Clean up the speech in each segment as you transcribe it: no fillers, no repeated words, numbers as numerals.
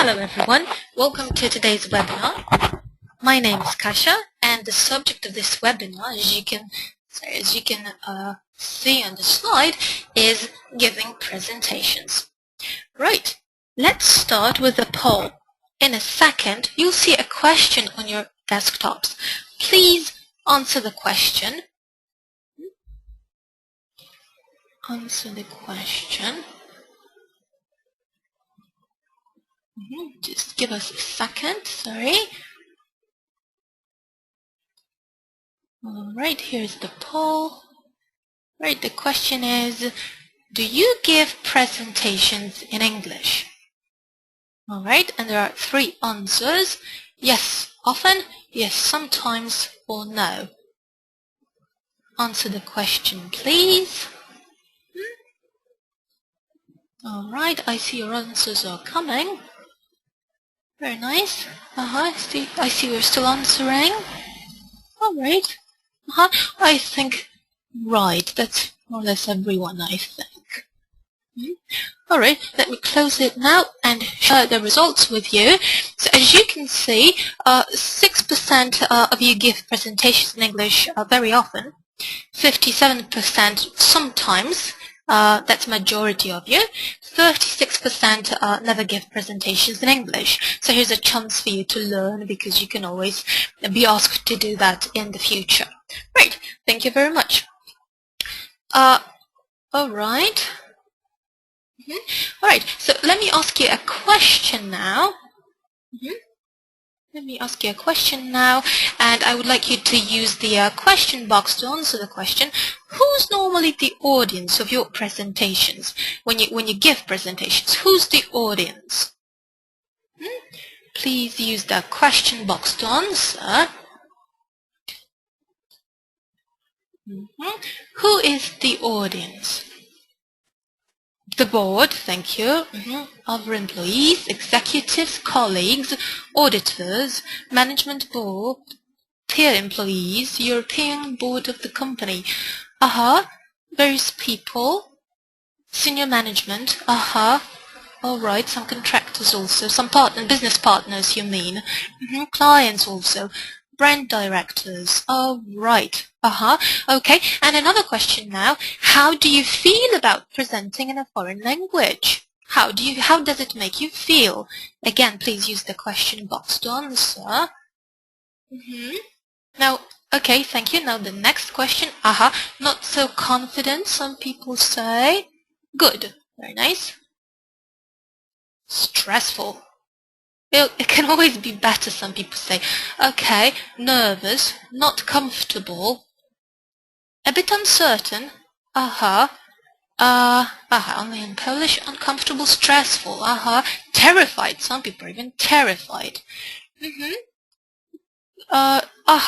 Hello everyone, welcome to today's webinar. My name is Kasia and the subject of this webinar, as you can see on the slide, is giving presentations. Right, let's start with a poll. In a second, you'll see a question on your desktops. Please answer the question. Answer the question. Just give us a second, sorry. Alright, here's the poll. Right, the question is, do you give presentations in English? Alright, and there are 3 answers. Yes, often, yes, sometimes, or no. Answer the question, please. Alright, I see your answers are coming. Very nice. I see we're still answering. Alright. I think, right, that's more or less everyone, I think. Alright, let me close it now and share the results with you. So as you can see, 6% of you give presentations in English very often, 57% sometimes, that's majority of you, 36% never give presentations in English. So here's a chance for you to learn because you can always be asked to do that in the future. Great, thank you very much. Alright. Alright, so let me ask you a question now. Let me ask you a question now, and I would like you to use the question box to answer the question. Who's normally the audience of your presentations? When you give presentations, who's the audience? Please use the question box to answer. Who is the audience? The board, thank you. Other employees, executives, colleagues, auditors, management board, peer employees, European board of the company. Various people, senior management. Alright, some contractors also, some business partners you mean. Clients also. Brand directors. Right. Okay. And another question now. How do you feel about presenting in a foreign language? How does it make you feel? Again, please use the question box to answer. Now, okay, thank you. Now the next question. Not so confident, some people say. Good. Very nice. Stressful. It can always be better, some people say. Okay, nervous, not comfortable, a bit uncertain, only in Polish, uncomfortable, stressful, terrified, some people are even terrified. So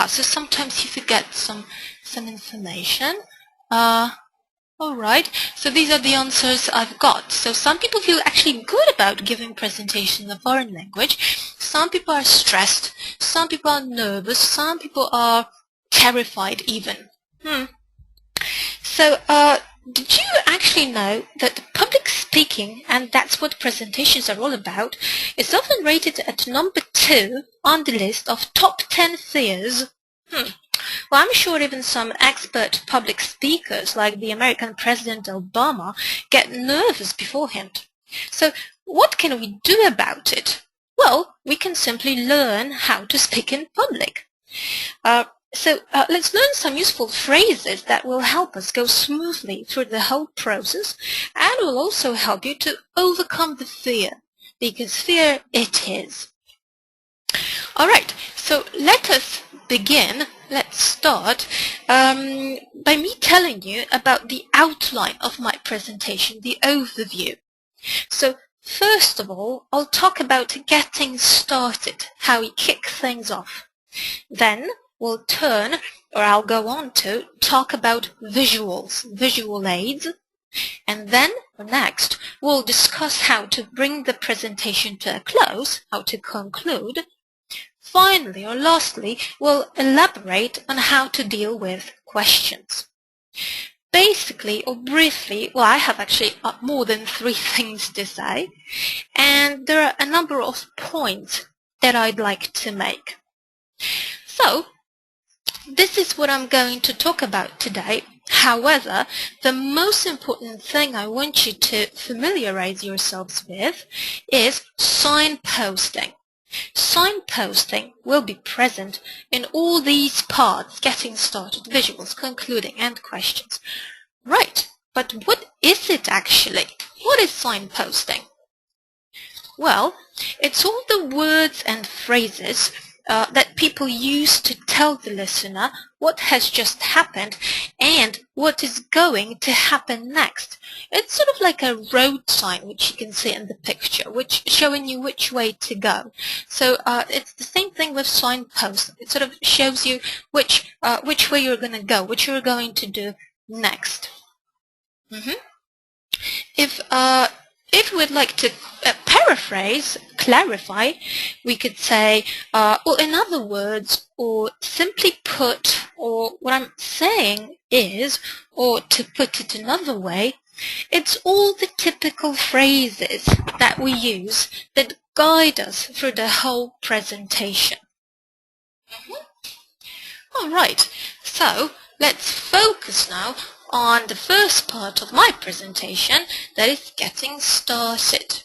sometimes you forget some information. Alright, so these are the answers I've got. So some people feel actually good about giving presentations in a foreign language. Some people are stressed. Some people are nervous. Some people are terrified even. So did you actually know that public speaking, and that's what presentations are all about, is often rated at number 2 on the list of top 10 fears? Well, I'm sure even some expert public speakers like the American President Obama get nervous beforehand. So what can we do about it? Well, we can simply learn how to speak in public. Let's learn some useful phrases that will help us go smoothly through the whole process and will also help you to overcome the fear, because fear it is. Alright, so let us begin. Let's start by me telling you about the outline of my presentation, the overview. So first of all, I'll talk about getting started, how we kick things off. Then I'll go on to talk about visuals, visual aids. And then next, we'll discuss how to bring the presentation to a close, how to conclude. Finally, or lastly, we'll elaborate on how to deal with questions. basically or briefly, well, I have actually more than 3 things to say, and there are a number of points that I'd like to make. So, this is what I'm going to talk about today. However, the most important thing I want you to familiarize yourselves with is signposting. Signposting will be present in all these parts: getting started, visuals, concluding, and questions. Right, but what is it actually? What is signposting? Well, it's all the words and phrases that people use to tell the listener what has just happened and what is going to happen next. It's sort of like a road sign, which you can see in the picture, which showing you which way to go. So it's the same thing with signposts. It sort of shows you which way you're going to go, what you're going to do next. If we'd like to paraphrase, clarify, we could say, well, in other words, or simply put, or what I'm saying is, or to put it another way, it's all the typical phrases that we use that guide us through the whole presentation. All right, so let's focus now on the first part of my presentation, that is getting started.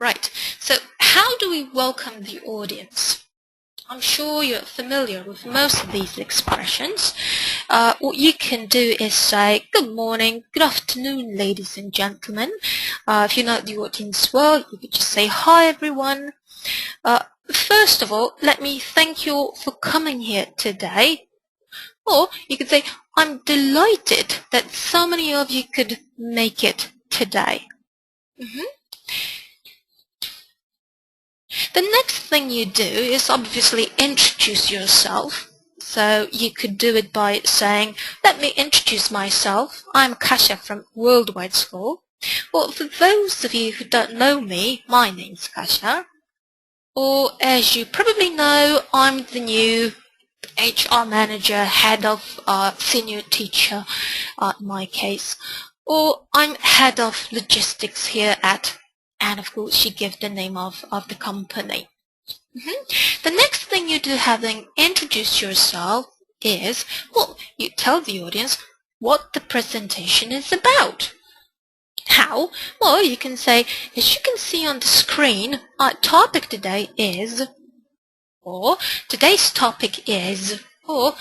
Right, so how do we welcome the audience? I'm sure you're familiar with most of these expressions. What you can do is say, good morning, good afternoon, ladies and gentlemen. If you know the audience well, you could just say, hi everyone. First of all, let me thank you all for coming here today. Or you could say, I'm delighted that so many of you could make it today. The next thing you do is obviously introduce yourself. So you could do it by saying, let me introduce myself. I'm Kasia from Worldwide School. Well, for those of you who don't know me, my name's Kasia. Or as you probably know, I'm the new HR manager, head of senior teacher in my case, or I'm head of logistics here at, and of course she gives the name of the company. The next thing you do, having introduced yourself, is, well, you tell the audience what the presentation is about. How? Well, you can say, as you can see on the screen, our topic today is, or today's topic is, or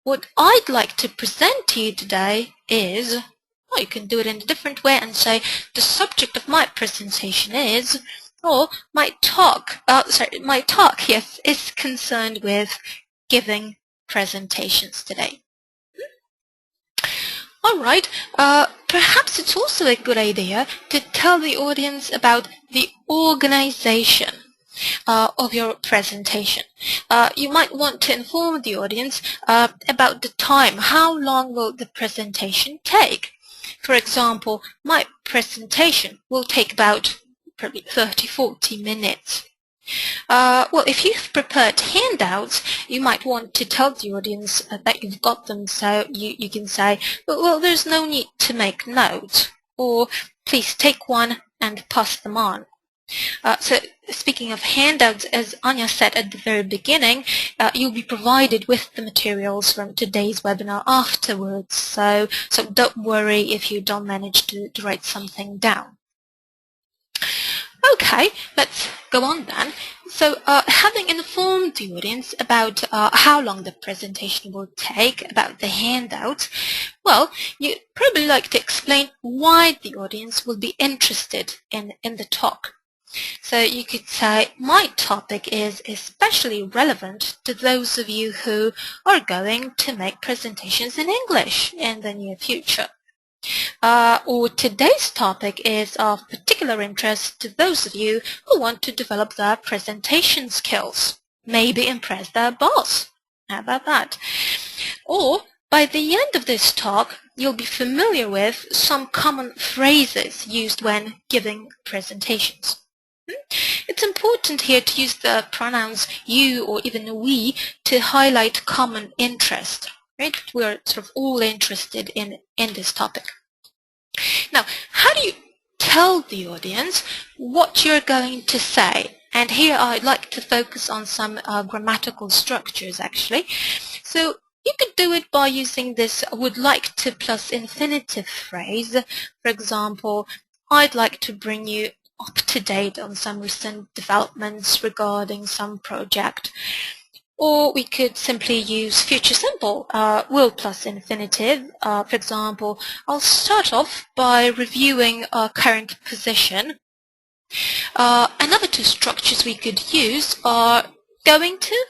what I'd like to present to you today is, or you can do it in a different way and say, the subject of my presentation is, or my talk, yes, is concerned with giving presentations today. Alright, perhaps it's also a good idea to tell the audience about the organization of your presentation. You might want to inform the audience about the time. How long will the presentation take? For example, my presentation will take about probably 30-40 minutes. Well, if you've prepared handouts, you might want to tell the audience that you've got them, so you can say, well, there's no need to make notes, or please take one and pass them on. So speaking of handouts, as Anya said at the very beginning, you'll be provided with the materials from today's webinar afterwards, so don't worry if you don't manage to write something down. Okay, let's go on then. So having informed the audience about how long the presentation will take, about the handouts, well, you'd probably like to explain why the audience will be interested in the talk. So you could say, my topic is especially relevant to those of you who are going to make presentations in English in the near future. Or today's topic is of particular interest to those of you who want to develop their presentation skills, maybe impress their boss. How about that? Or by the end of this talk, you'll be familiar with some common phrases used when giving presentations. It's important here to use the pronouns you or even we to highlight common interest. right? We're sort of all interested in this topic. Now, how do you tell the audience what you're going to say? And here I'd like to focus on some grammatical structures, actually. So you could do it by using this would like to plus infinitive phrase. For example, I'd like to bring you up to date on some recent developments regarding some project. Or we could simply use future simple, will plus infinitive. For example, I'll start off by reviewing our current position. Another two structures we could use are going to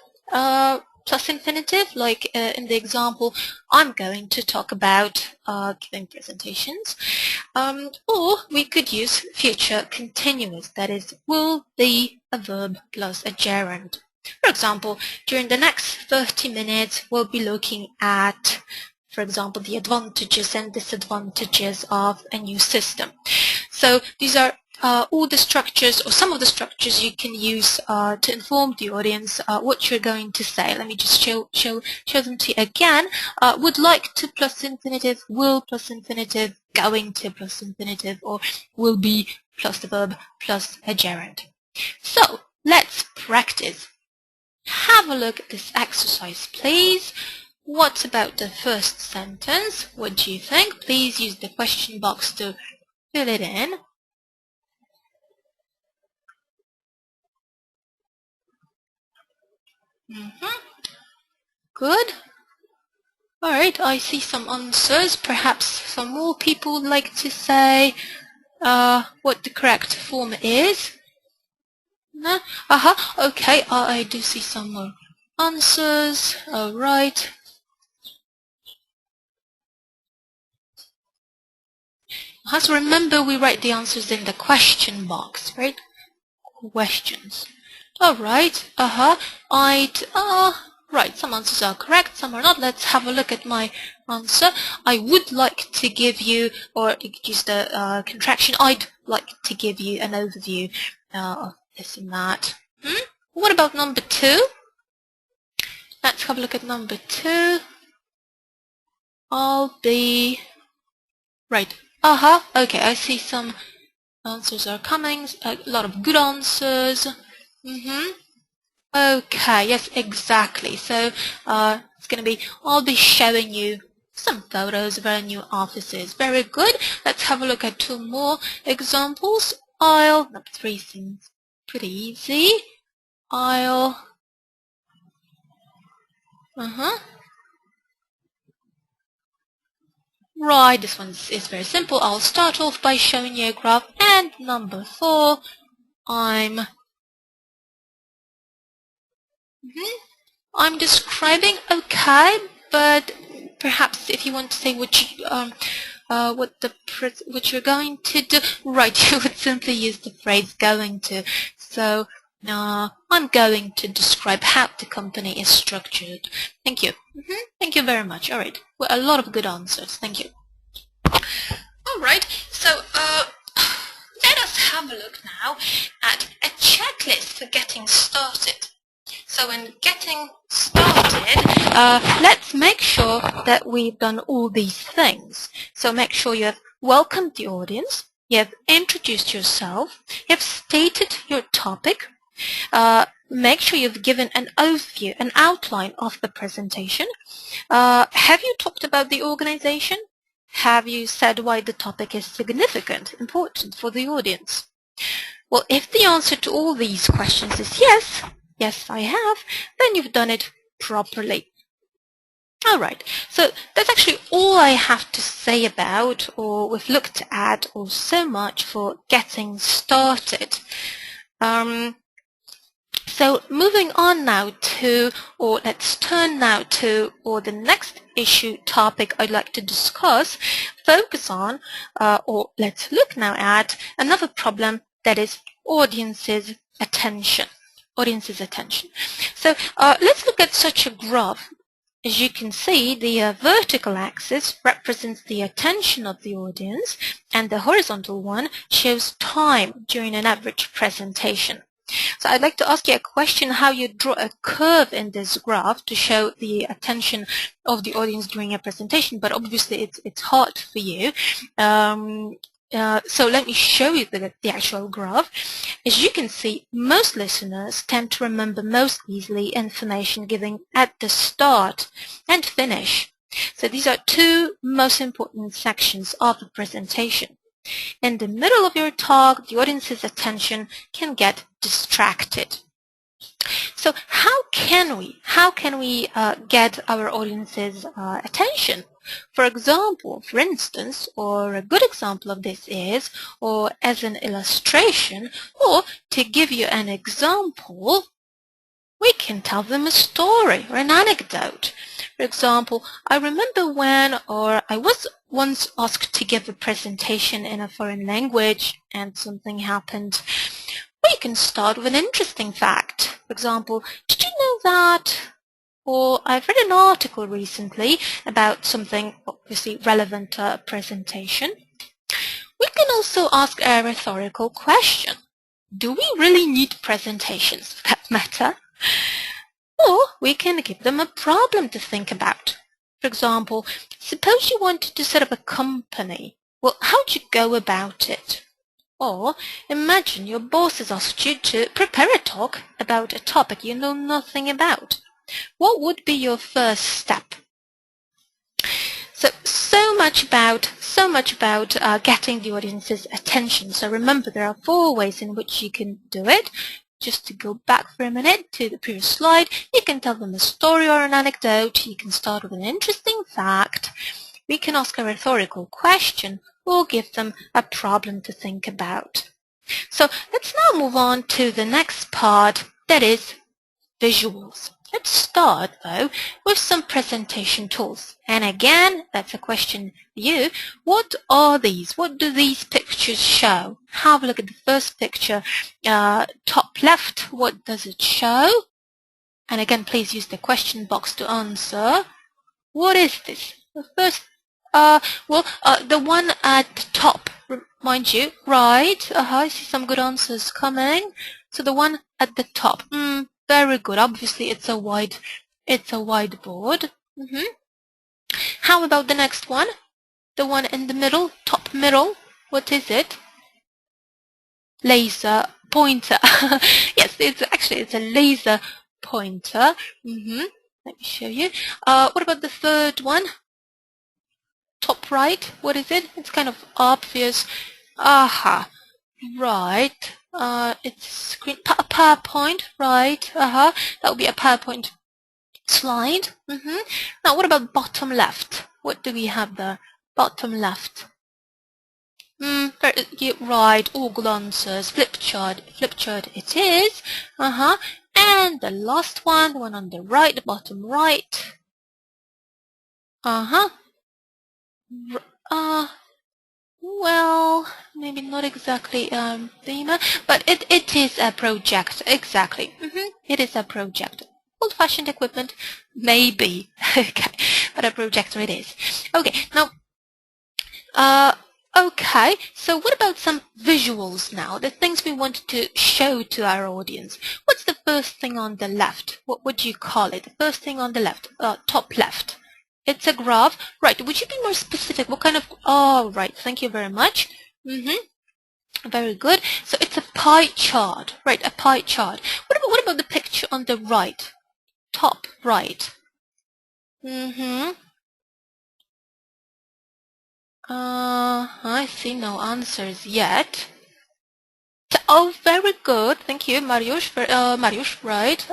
plus infinitive, like in the example, I'm going to talk about giving presentations. Or we could use future continuous, that is, will be a verb plus a gerund. For example, during the next 30 minutes, we'll be looking at, for example, the advantages and disadvantages of a new system. So these are all the structures, or some of the structures you can use to inform the audience what you're going to say. Let me just show them to you again. Would like to plus infinitive, will plus infinitive, going to plus infinitive, or will be plus the verb plus a gerund. So let's practice. Have a look at this exercise, please. What about the first sentence? What do you think? Please use the question box to fill it in. Good. Alright, I see some answers. Perhaps some more people would like to say what the correct form is. No? Okay, I do see some more answers. Alright. So remember, we write the answers in the question box, right? Questions. Alright, right, some answers are correct, some are not. Let's have a look at my answer. I would like to give you, or you could use the contraction, I'd like to give you an overview of this and that. What about number 2? Let's have a look at number 2. I'll be... Right. Okay, I see some answers are coming. A lot of good answers. Okay, yes, exactly. So it's going to be, I'll be showing you some photos of our new offices. Very good. Let's have a look at 2 more examples. Number 3 seems pretty easy. Right, this one is very simple. I'll start off by showing you a graph. And number 4, I'm describing. Okay, but perhaps if you want to say what you're going to do, right, you would simply use the phrase going to. So I'm going to describe how the company is structured. Thank you. Thank you very much. All right, well, a lot of good answers. Thank you. All right, so let us have a look now at a checklist for getting started. So in getting started, let's make sure that we've done all these things. So make sure you have welcomed the audience, you have introduced yourself, you have stated your topic, make sure you've given an overview, an outline of the presentation. Have you talked about the organization? Have you said why the topic is significant, important for the audience? Well, if the answer to all these questions is yes, yes I have, then you've done it properly. Alright, so that's actually all I have to say about, or we've looked at, or so much for getting started. So moving on now to, or let's turn now to, or the next issue topic I'd like to discuss, focus on, or let's look now at another problem, that is audience's attention. Audience's attention. So let's look at such a graph. As you can see, the vertical axis represents the attention of the audience, and the horizontal one shows time during an average presentation. So I'd like to ask you a question, how you draw a curve in this graph to show the attention of the audience during a presentation, but obviously it's hard for you. So let me show you the actual graph. As you can see, most listeners tend to remember most easily information given at the start and finish. So these are two most important sections of the presentation. In the middle of your talk, the audience's attention can get distracted. So how can we get our audience's attention? For instance, or a good example of this is, or as an illustration, or to give you an example, we can tell them a story or an anecdote. For example, I remember I was once asked to give a presentation in a foreign language and something happened. We can start with an interesting fact. For example, did you know that? Or I've read an article recently about something obviously relevant to a presentation. We can also ask a rhetorical question. Do we really need presentations for that matter? Or we can give them a problem to think about. For example, suppose you wanted to set up a company. Well, how'd you go about it? Or imagine your boss has asked you to prepare a talk about a topic you know nothing about. What would be your first step? So much about getting the audience's attention. So remember, there are 4 ways in which you can do it. Just to go back for a minute to the previous slide, you can tell them a story or an anecdote. You can start with an interesting fact. We can ask a rhetorical question or give them a problem to think about. So let's now move on to the next part, that is visuals. Let's start, though, with some presentation tools. And again, that's a question for you. What are these? What do these pictures show? Have a look at the first picture, top left. What does it show? And again, please use the question box to answer. What is this? The first, the one at the top, mind you, right? I see some good answers coming. So the one at the top. Very good. Obviously, it's a whiteboard. How about the next one? The one in the middle, top middle. What is it? Laser pointer. Yes, it's a laser pointer. Let me show you. What about the third one? Top right. What is it? It's kind of obvious. Aha. Right. It's screen, a PowerPoint, right? That would be a PowerPoint slide. Now, what about bottom left? What do we have there? Bottom left. Right. All good answers. Flip chart it is. And the last one, the one on the right, the bottom right. Well, maybe not exactly beamer, but it is a projector. Exactly. It is a projector. Old-fashioned equipment, maybe. Okay, but a projector it is. Okay, now, okay, so what about some visuals now? The things we want to show to our audience. What's the first thing on the left? What would you call it? The first thing on the left, top left. It's a graph. Right, would you be more specific? What kind of... Oh, right, thank you very much. Very good. So it's a pie chart. Right, a pie chart. What about the picture on the right? Top right. I see no answers yet. Oh, very good. Thank you, Mariusz. Mariusz, right.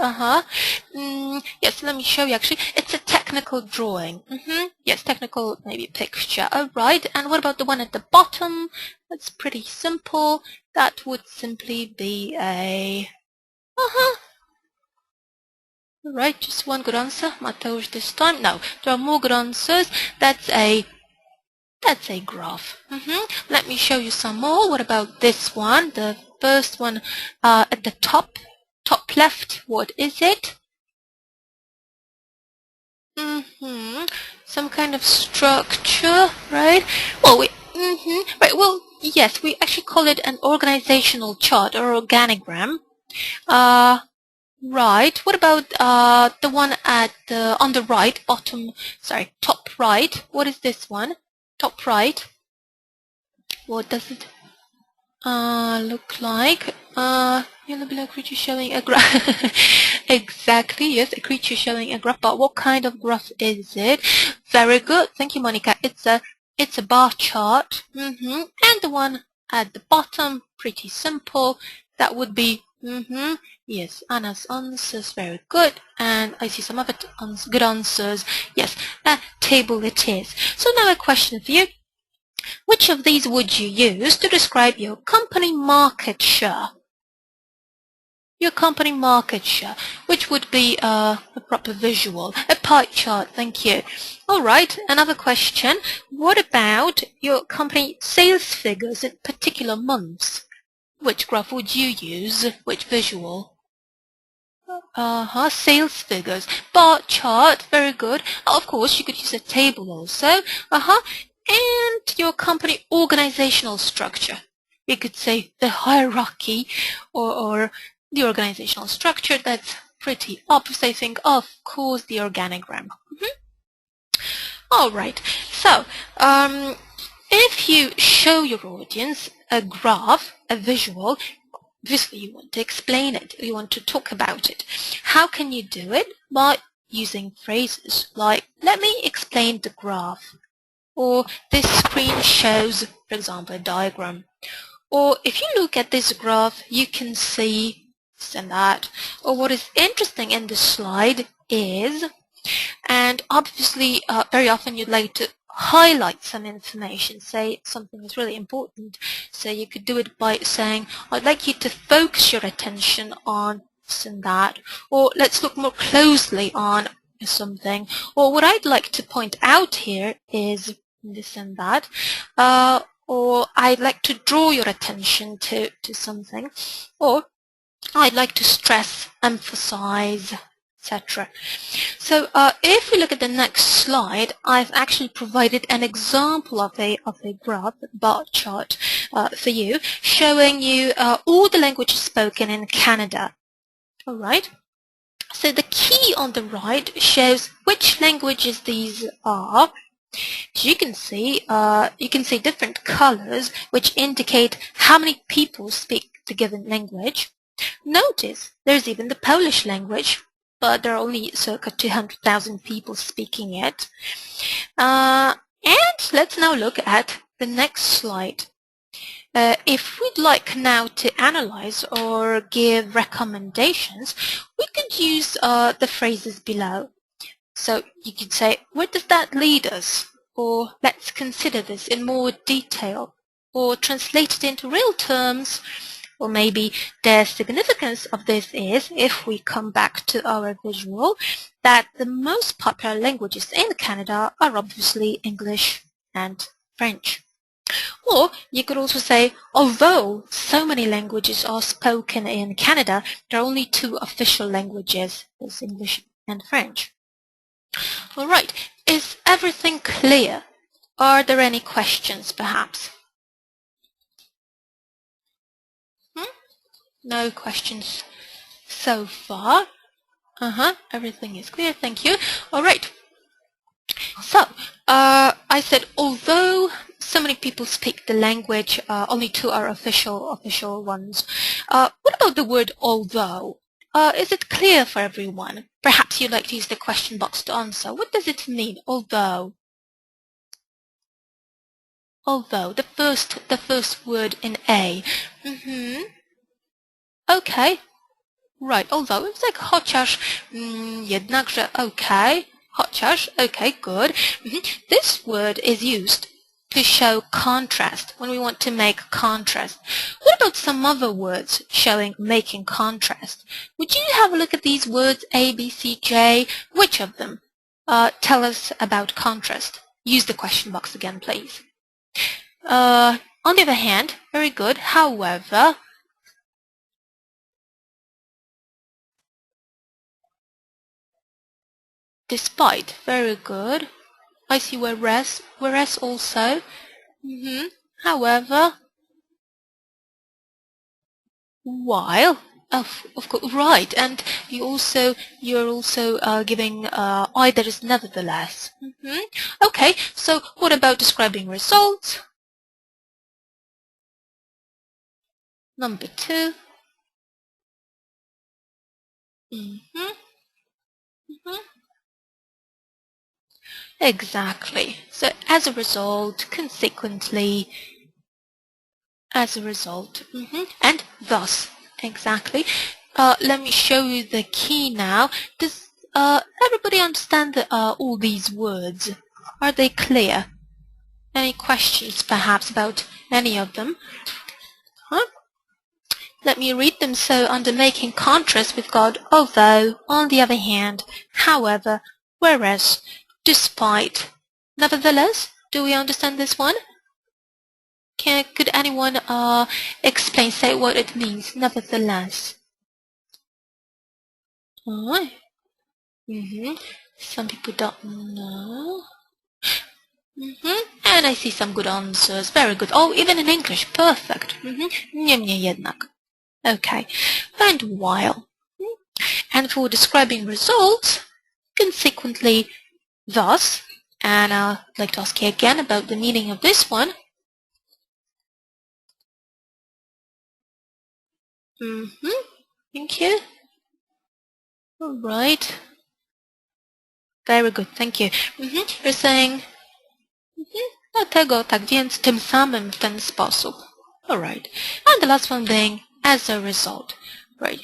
Yes, let me show you actually. It's a technical drawing. Yes, technical maybe picture. Oh, right. And what about the one at the bottom? That's pretty simple. That would simply be a... Right, just one good answer. Mateusz this time. No, there are more good answers. That's a graph. Let me show you some more. What about this one? The first one at the top left. What is it? Some kind of structure, right? Well, right. Well, yes, we actually call it an organizational chart or organogram. Right. What about the one at on the right, top right? What is this one? Top right. What does it look like? Yellow below creature showing a graph. Exactly. Yes, a creature showing a graph. But what kind of graph is it? Very good. Thank you, Monica. It's a bar chart. And the one at the bottom, pretty simple. That would be yes, Anna's answers, very good. And I see some other good answers. Yes, a table it is. So now a question for you. Which of these would you use to describe your company market share? Your company market share, which would be a proper visual, a pie chart, thank you. All right, another question. What about your company sales figures in particular months? Which graph would you use? Which visual? Sales figures. Bar chart, very good. Of course, you could use a table also. And your company organizational structure. You could say the hierarchy or the organizational structure. That's pretty obvious, I think. Of course, the organogram. All right. So, if you show your audience a graph, a visual, obviously you want to explain it, you want to talk about it. How can you do it? By using phrases like, let me explain the graph. Or this screen shows, for example, a diagram. Or if you look at this graph, you can see this and that. Or what is interesting in this slide is, and obviously very often you'd like to highlight some information, say something is really important. So you could do it by saying, I'd like you to focus your attention on this and that. Or let's look more closely on something. Or what I'd like to point out here is this and that. Or I'd like to draw your attention to something. Or I'd like to stress, emphasize, etc. So if we look at the next slide, I've actually provided an example of a graph, bar chart for you, showing you all the languages spoken in Canada. All right. So the key on the right shows which languages these are. As you can see different colors which indicate how many people speak the given language. Notice there's even the Polish language, but there are only circa 200,000 people speaking it. And let's now look at the next slide. If we'd like now to analyze or give recommendations, we could use the phrases below. So you could say, where does that lead us? Or let's consider this in more detail. Or translate it into real terms. Or maybe the significance of this is, if we come back to our visual, that the most popular languages in Canada are obviously English and French. Or you could also say, although so many languages are spoken in Canada, there are only two official languages, there's English and French. All right, is everything clear? Are there any questions, perhaps? No questions so far. Everything is clear, thank you. All right. So, I said, although so many people speak the language, only two are official ones. What about the word although? Is it clear for everyone? Perhaps you'd like to use the question box to answer. What does it mean, although? Although, the first word in A. Okay. Right, although it's like chociaż, jednakże, okay. Chociaż, okay, good. This word is used to show contrast, when we want to make contrast. What about some other words showing making contrast? Would you have a look at these words, A, B, C, J? Which of them tell us about contrast? Use the question box again, please. On the other hand, very good, however, despite, very good. I see whereas also. However, while, Of course, right. And you're also giving I that is nevertheless. Okay. So what about describing results? Number 2. Exactly. So as a result, consequently, as a result, and thus. Exactly. Let me show you the key now. Does everybody understand all these words? Are they clear? Any questions perhaps about any of them? Let me read them. So under making contrast, we've got although, on the other hand, however, whereas, despite. Nevertheless, do we understand this one? Could anyone explain, say what it means, nevertheless? Some people don't know. And I see some good answers. Very good. Oh, even in English. Perfect. Niemniej jednak. Okay. And while. And for describing results, consequently, thus. And I'd like to ask you again about the meaning of this one. Thank you. All right. Very good. Thank you. You're saying dlatego, tak więc, tym samym, w ten sposób. Alright. And the last one being as a result. Right.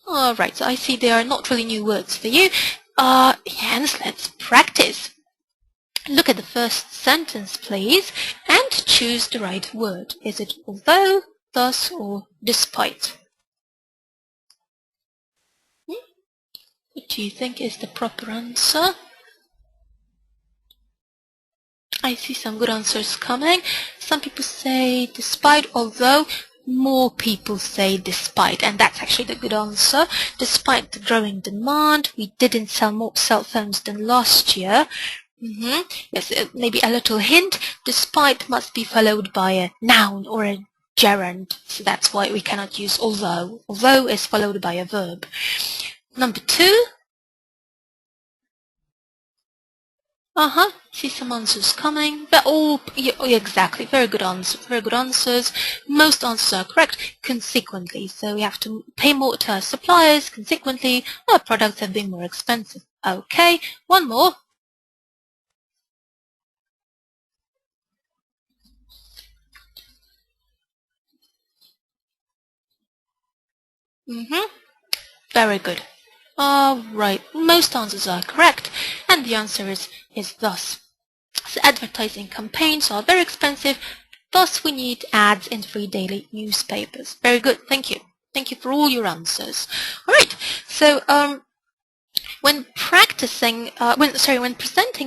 Alright, so I see there are not really new words for you. Hence, let's practice. Look at the first sentence, please, and choose the right word. Is it although, thus, or despite? What do you think is the proper answer? I see some good answers coming. Some people say despite, although more people say despite, and that's actually the good answer. Despite the growing demand, we didn't sell more cell phones than last year. Yes, maybe a little hint. Despite must be followed by a noun or a gerund, so that's why we cannot use although. Although is followed by a verb. Number 2. See some answers coming. But exactly. Very good answer. Very good answers. Most answers are correct. Consequently, so we have to pay more to our suppliers. Consequently, our products have been more expensive. Okay. One more. Very good. Right. Most answers are correct, and the answer is thus. So advertising campaigns are very expensive, thus we need ads in 3 daily newspapers. Very good. Thank you. Thank you for all your answers. All right. So when presenting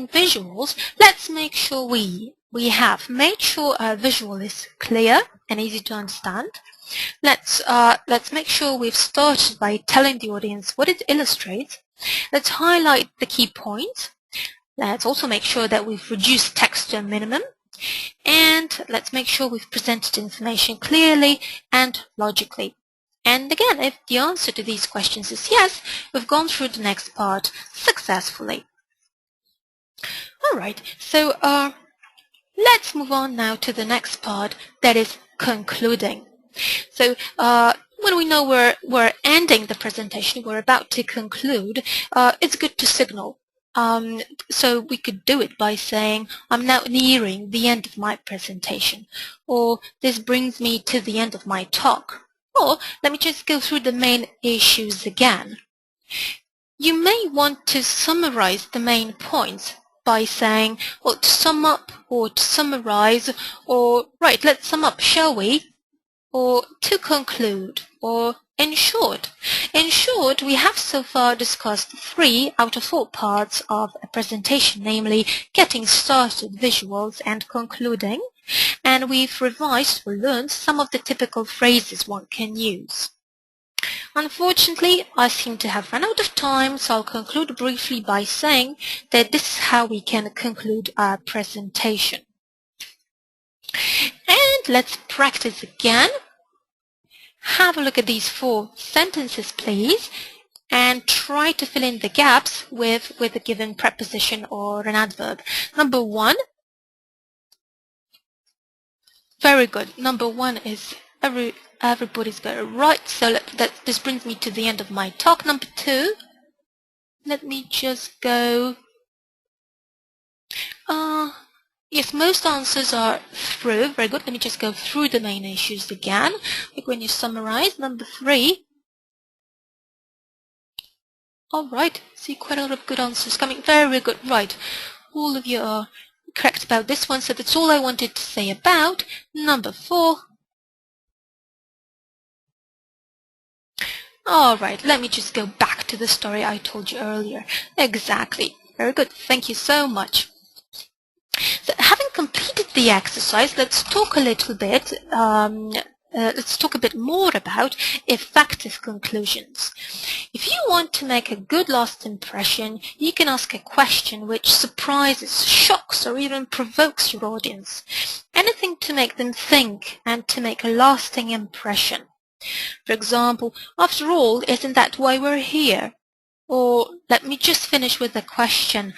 visuals, let's make sure we have made sure our visual is clear and easy to understand. Let's make sure we've started by telling the audience what it illustrates. Let's highlight the key points. Let's also make sure that we've reduced text to a minimum. And let's make sure we've presented information clearly and logically. And again, if the answer to these questions is yes, we've gone through the next part successfully. Alright, so let's move on now to the next part, that is concluding. So when we know we're ending the presentation, we're about to conclude, it's good to signal. So we could do it by saying, I'm now nearing the end of my presentation, or this brings me to the end of my talk, or let me just go through the main issues again. You may want to summarize the main points by saying, well, to sum up, or to summarize, or, right, let's sum up, shall we? Or to conclude, or in short. In short, we have so far discussed 3 out of 4 parts of a presentation, namely getting started, visuals, and concluding. And we've revised or learned some of the typical phrases one can use. Unfortunately, I seem to have run out of time, so I'll conclude briefly by saying that this is how we can conclude our presentation. And let's practice again. have a look at these 4 sentences, please, and try to fill in the gaps with a given preposition or an adverb. Number 1. Very good. Number 1 is everybody's got it right. So this brings me to the end of my talk. Number 2. Let me just go. Yes, most answers are through. Very good. Let me just go through the main issues again. Like when you summarize. Number 3. All right. See, quite a lot of good answers coming. Very good. Right. All of you are correct about this one. So that's all I wanted to say about number 4. All right. Let me just go back to the story I told you earlier. Exactly. Very good. Thank you so much. So having completed the exercise, let's talk a little bit, let's talk a bit more about effective conclusions. If you want to make a good last impression, you can ask a question which surprises, shocks, or even provokes your audience. Anything to make them think and to make a lasting impression. For example, after all, isn't that why we're here? Or let me just finish with a question.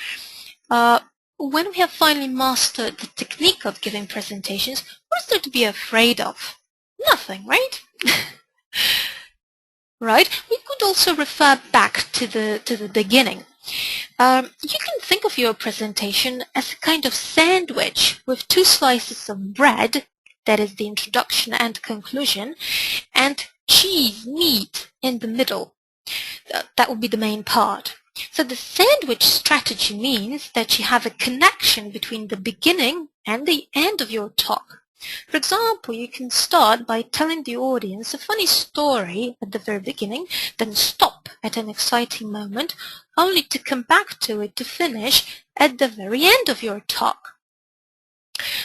When we have finally mastered the technique of giving presentations, what is there to be afraid of? Nothing, right? Right? We could also refer back to the beginning. You can think of your presentation as a kind of sandwich with 2 slices of bread, that is the introduction and conclusion, and cheese, meat in the middle. That would be the main part. So the sandwich strategy means that you have a connection between the beginning and the end of your talk. For example, you can start by telling the audience a funny story at the very beginning, then stop at an exciting moment, only to come back to it to finish at the very end of your talk.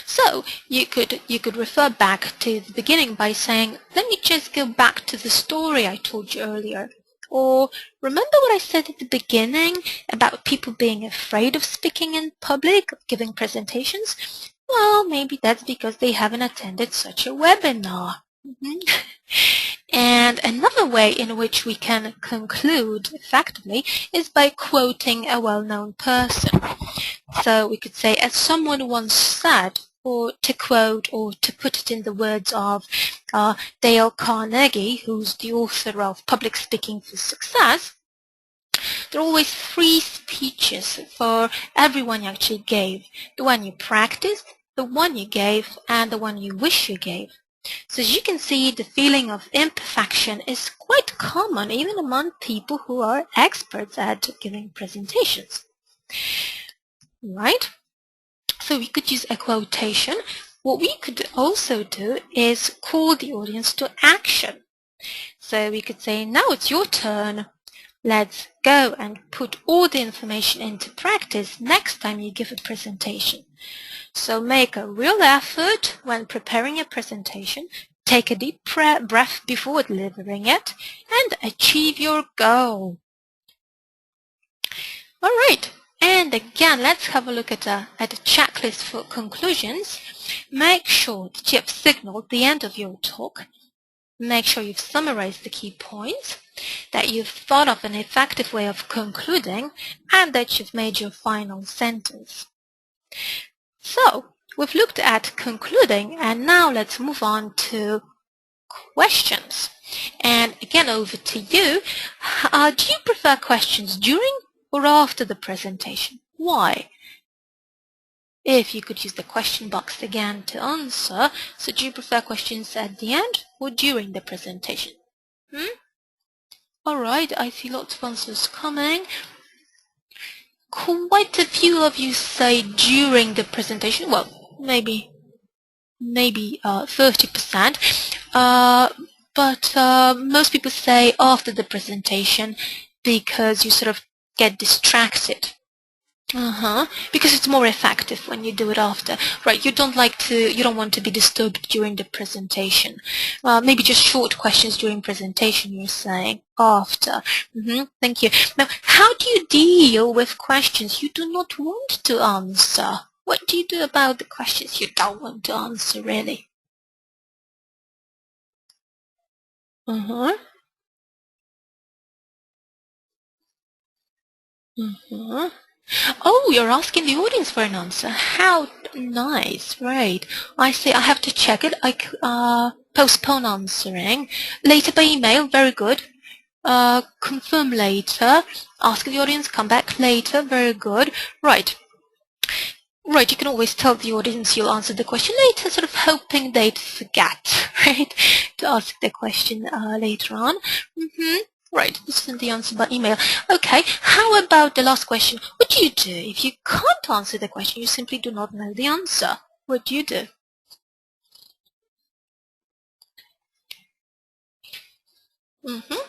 So you could refer back to the beginning by saying, let me just go back to the story I told you earlier. Or, remember what I said at the beginning about people being afraid of speaking in public, of giving presentations? Well, maybe that's because they haven't attended such a webinar. And another way in which we can conclude effectively is by quoting a well-known person. So we could say, as someone once said, or to quote, or to put it in the words of Dale Carnegie, who's the author of Public Speaking for Success, there are always 3 speeches for everyone you actually gave. The one you practiced, the one you gave, and the one you wish you gave. So as you can see, the feeling of imperfection is quite common even among people who are experts at giving presentations. Right? So we could use a quotation. What we could also do is call the audience to action. So we could say, now it's your turn. Let's go and put all the information into practice next time you give a presentation. So make a real effort when preparing a presentation, take a deep breath before delivering it, and achieve your goal. All right. And again, let's have a look at a checklist for conclusions. Make sure that you have signaled the end of your talk. Make sure you've summarized the key points, that you've thought of an effective way of concluding, and that you've made your final sentence. So, we've looked at concluding, and now let's move on to questions. And again, over to you. Do you prefer questions during or after the presentation? Why? If you could use the question box again to answer, so do you prefer questions at the end or during the presentation? Alright, I see lots of answers coming. Quite a few of you say during the presentation. Well, maybe 30%. But most people say after the presentation because you sort of get distracted. Because it's more effective when you do it after. Right, you don't want to be disturbed during the presentation. Maybe just short questions during presentation, you're saying, after. Thank you. Now, how do you deal with questions you do not want to answer? What do you do about the questions you don't want to answer, really? Uh-huh. Uh-huh. Oh, you're asking the audience for an answer. How nice. Right. I see. I have to check it. Postpone answering. Later by email. Very good. Confirm later. Ask the audience. Come back later. Very good. Right. Right, you can always tell the audience you'll answer the question later, sort of hoping they'd forget, right, to ask the question later on. Right, this isn't the answer by email. Okay, how about the last question? What do you do if you can't answer the question, you simply do not know the answer? What do you do?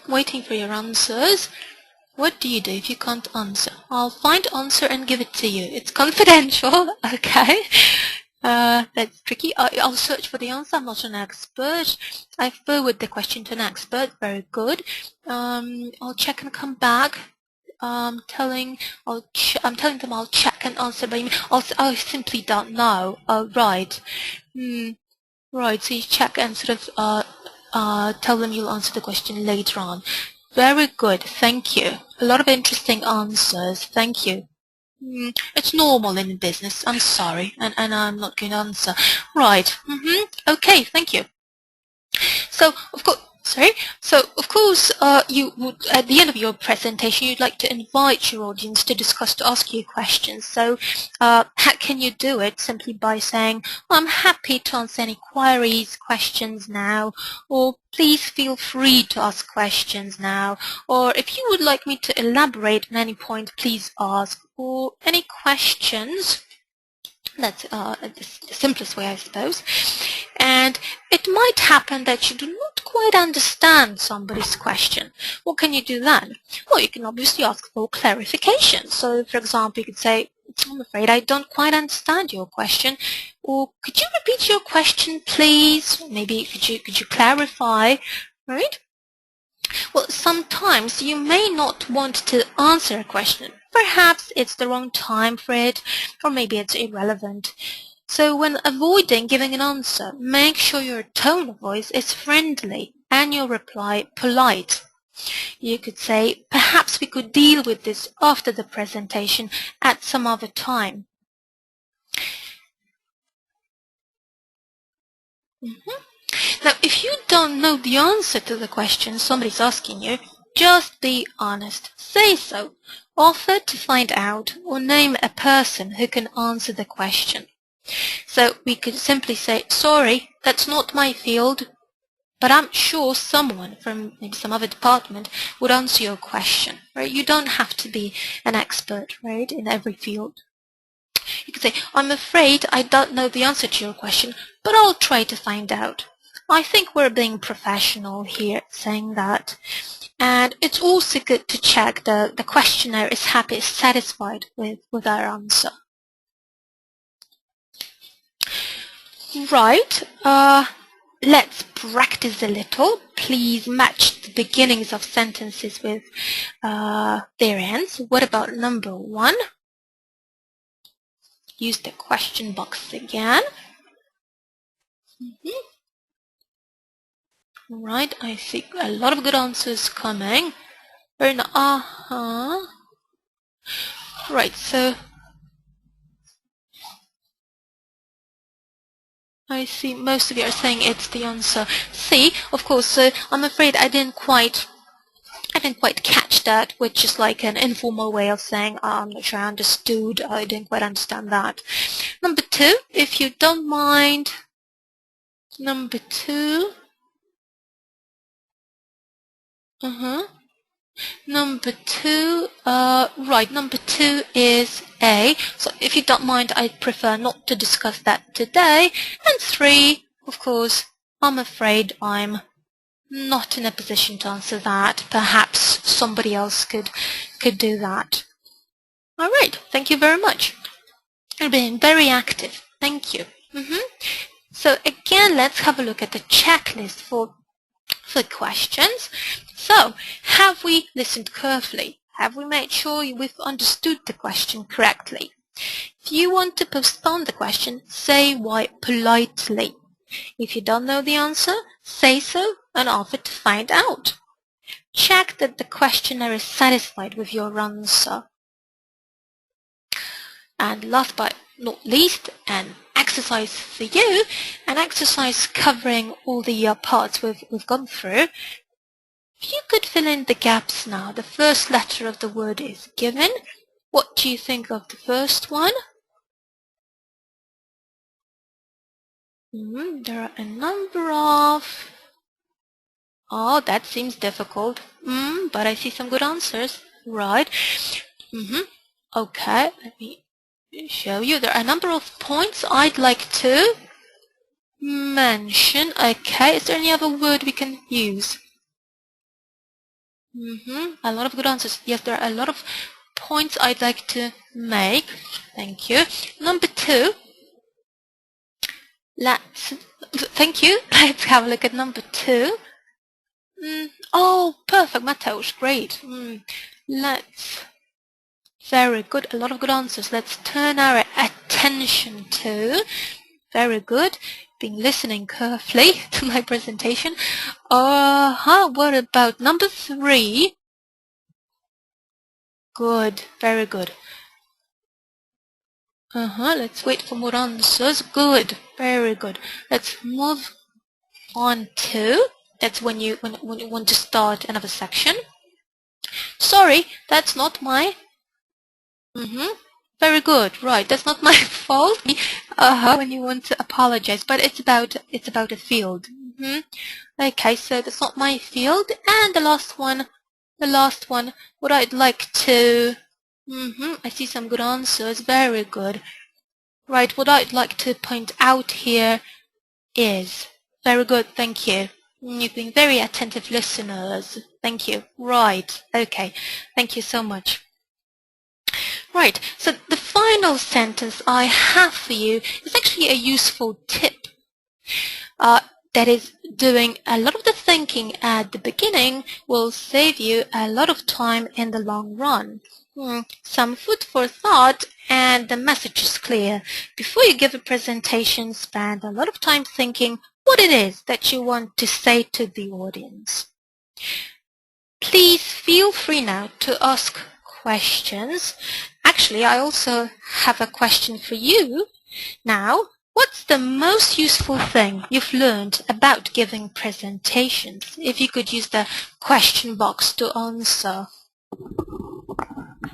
Waiting for your answers. What do you do if you can't answer? I'll find answer and give it to you. It's confidential, okay? That's tricky. I'll search for the answer. I'm not an expert. I forward the question to an expert. Very good. I'll check and come back. I'm telling them I'll check and answer by email. I simply don't know. Oh, right. Right. So you check and sort of tell them you'll answer the question later on. Very good, thank you. A lot of interesting answers, thank you. It's normal in business, I'm sorry, and I'm not going to answer. Right, okay, thank you. So, of course, you would, at the end of your presentation, you'd like to invite your audience to discuss, to ask you questions. So, how can you do it? Simply by saying, I'm happy to answer any queries, questions now, or please feel free to ask questions now, or if you would like me to elaborate on any point, please ask, or any questions. That's the simplest way, I suppose. And it might happen that you do not quite understand somebody's question. What can you do then? Well, you can obviously ask for clarification. So, for example, you could say, I'm afraid I don't quite understand your question. Or could you repeat your question, please? Maybe could you clarify, right? Well, sometimes you may not want to answer a question. Perhaps it's the wrong time for it, or maybe it's irrelevant. So when avoiding giving an answer, make sure your tone of voice is friendly and your reply polite. You could say, perhaps we could deal with this after the presentation at some other time. Now, if you don't know the answer to the question somebody's asking you, just be honest. Say so. Offer to find out or name a person who can answer the question. So we could simply say, sorry, that's not my field, but I'm sure someone from maybe some other department would answer your question, right? You don't have to be an expert, right, in every field. You could say, I'm afraid I don't know the answer to your question, but I'll try to find out. I think we're being professional here saying that. And it's also good to check the questioner is satisfied with our answer. Right, let's practice a little. Please match the beginnings of sentences with their ends. What about number 1? Use the question box again. Right, I see a lot of good answers coming. Very nice. Right, so I see most of you are saying it's the answer C. Of course, I'm afraid I didn't quite catch that, which is like an informal way of saying I'm not sure I understood. I didn't quite understand that. Number 2, if you don't mind. Number 2. Number 2, right, number 2 is A. So if you don't mind, I'd prefer not to discuss that today. And 3, of course, I'm afraid I'm not in a position to answer that. Perhaps somebody else could do that. All right, thank you very much. You're being very active. Thank you. So again, let's have a look at the checklist for questions. So, have we listened carefully? Have we made sure we've understood the question correctly? If you want to postpone the question, say why politely. If you don't know the answer, say so an offer to find out. Check that the questioner is satisfied with your answer. And last but not least, an exercise for you, an exercise covering all the parts we've gone through. If you could fill in the gaps now, the first letter of the word is given. What do you think of the first one? There are a number of... Oh, that seems difficult. But I see some good answers. Right. Okay, let me show you. There are a number of points I'd like to mention. Okay, is there any other word we can use? A lot of good answers. Yes, there are a lot of points I'd like to make. Thank you. Number 2. Thank you. Let's have a look at number 2. Oh, perfect, Mateusz. Great. Very good. A lot of good answers. Let's turn our attention to. Very good. Been listening carefully to my presentation. What about number 3? Good. Very good. Let's wait for more answers. Good. Very good. Let's move on to. That's when you want to start another section. Sorry, that's not my. Very good. Right, that's not my fault. When you want to apologize, but it's about a field. Okay, so that's not my field. And the last one. What I'd like to. I see some good answers. Very good. Right, what I'd like to point out here is. Very good. Thank you. You've been very attentive listeners. Thank you. Right. Okay. Thank you so much. Right. So the final sentence I have for you is actually a useful tip. That is, doing a lot of the thinking at the beginning will save you a lot of time in the long run. Some food for thought, and the message is clear. Before you give a presentation, spend a lot of time thinking what it is that you want to say to the audience. Please feel free now to ask questions. Actually, I also have a question for you. Now, what's the most useful thing you've learned about giving presentations? If you could use the question box to answer.